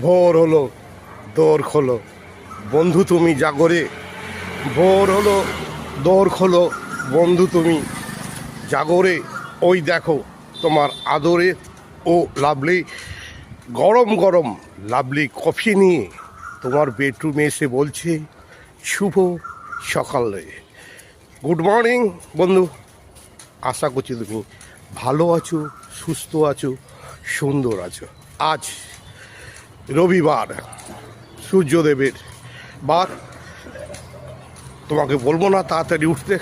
ভোর হলো, দোর খোলো, বন্ধু তুমি জাগরে। ভোর হলো, দোর খোলো, বন্ধু তুমি জাগরে। ওই দেখো তোমার আদরে ও লাভলি গরম গরম লাভলি কফি নিয়ে তোমার বেডরুমে এসে বলছে শুভ সকালে। গুড মর্নিং বন্ধু, আশা করছি তুমি ভালো আছো, সুস্থ আছো, সুন্দর আছো। আজ রবিবার, সূর্যদেবের বার। তোমাকে বলবো না তাড়াতাড়ি উঠতে,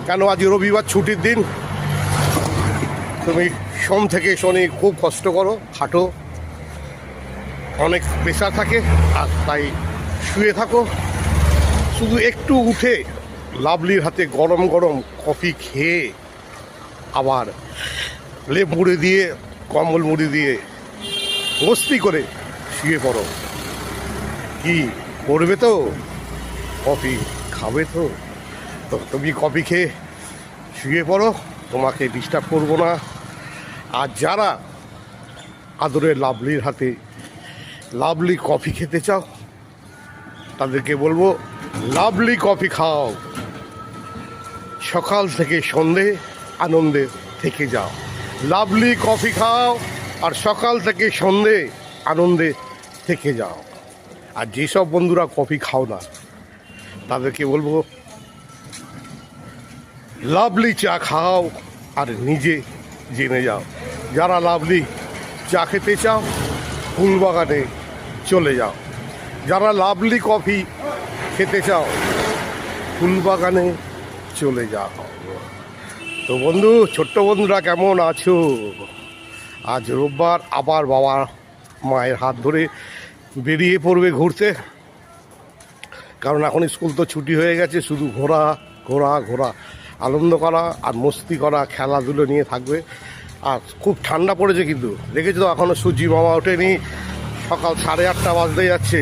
কেন আজ রবিবার ছুটির দিন। তুমি সোম থেকে শনি খুব কষ্ট করো, খাটো, অনেক প্রেশার থাকে, আর তাই শুয়ে থাকো। শুধু একটু উঠে লাভলির হাতে গরম গরম কফি খেয়ে আবার লেপ মুড়ি দিয়ে, কম্বল মুড়ি দিয়ে মস্তি করে শুয়ে পড়ো। কি করবে তো? কফি খাবে তো? তো তুমি কফি খেয়ে শুয়ে পড়ো, তোমাকে ডিস্টার্ব করবো না। আর যারা আদরের লাভলির হাতে লাভলি কফি খেতে চাও, তাদেরকে বলবো লাভলি কফি খাও, সকাল থেকে সন্ধে আনন্দে থেকে যাও। লাভলি কফি খাও আর সকাল থেকে সন্ধে আনন্দে থেকে যাও। আর যেসব বন্ধুরা কফি খাও না, তাদেরকে বলবো লাভলি চা খাও আর নিজে জেনে যাও। যারা লাভলি চা খেতে চাও, ফুলবাগানে চলে যাও। যারা লাভলি কফি খেতে চাও, ফুলবাগানে চলে যাও। তো বন্ধু, ছোট্ট বন্ধুরা কেমন আছো? আজ রোববার, আবার বাবা মায়ের হাত ধরে বেরিয়ে পড়বে ঘুরতে, কারণ এখন স্কুল তো ছুটি হয়ে গেছে। শুধু ঘোরা ঘোরা ঘোরা, আনন্দ করা আর মস্তি করা, খেলাধুলো নিয়ে থাকবে। আর খুব ঠান্ডা পড়েছে, কিন্তু দেখেছো তো এখনও সূর্যি মামা ওঠেনি। সকাল 8:30 বাজতে যাচ্ছে,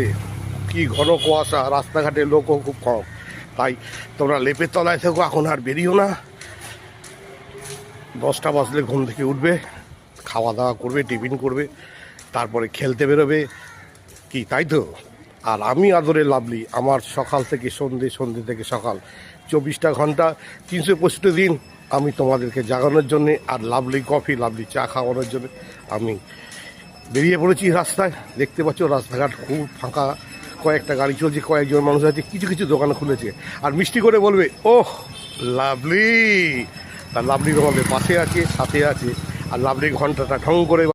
কি ঘন কুয়াশা, রাস্তাঘাটে লোকও খুব কম। তাই তোমরা লেপের তলায় থেকো, এখন আর বেরিও না। 10টা বাজলে ঘুম থেকে উঠবে, খাওয়া দাওয়া করবে, টিফিন করবে, তারপরে খেলতে বেরোবে। কি তাই তো? আর আমি আদরে লাভলি, আমার সকাল থেকে সন্ধে, সন্ধে থেকে সকাল, 24টা ঘন্টা 365 দিন আমি তোমাদেরকে জাগানোর জন্যে আর লাভলি কফি, লাভলি চা খাওয়ানোর জন্য আমি বেরিয়ে পড়েছি রাস্তায়। দেখতে পাচ্ছ রাস্তাঘাট খুব ফাঁকা, কয়েকটা গাড়ি চলছে, কয়েকজন মানুষ আছে, কিছু কিছু দোকান খুলেছে। আর মিষ্টি করে বলবে ওহ লাভলি। তার লাভলি তোমাদের পাশে আছে, সাথে আছে। আর লাভলি ঘন্টাটা ঢং করে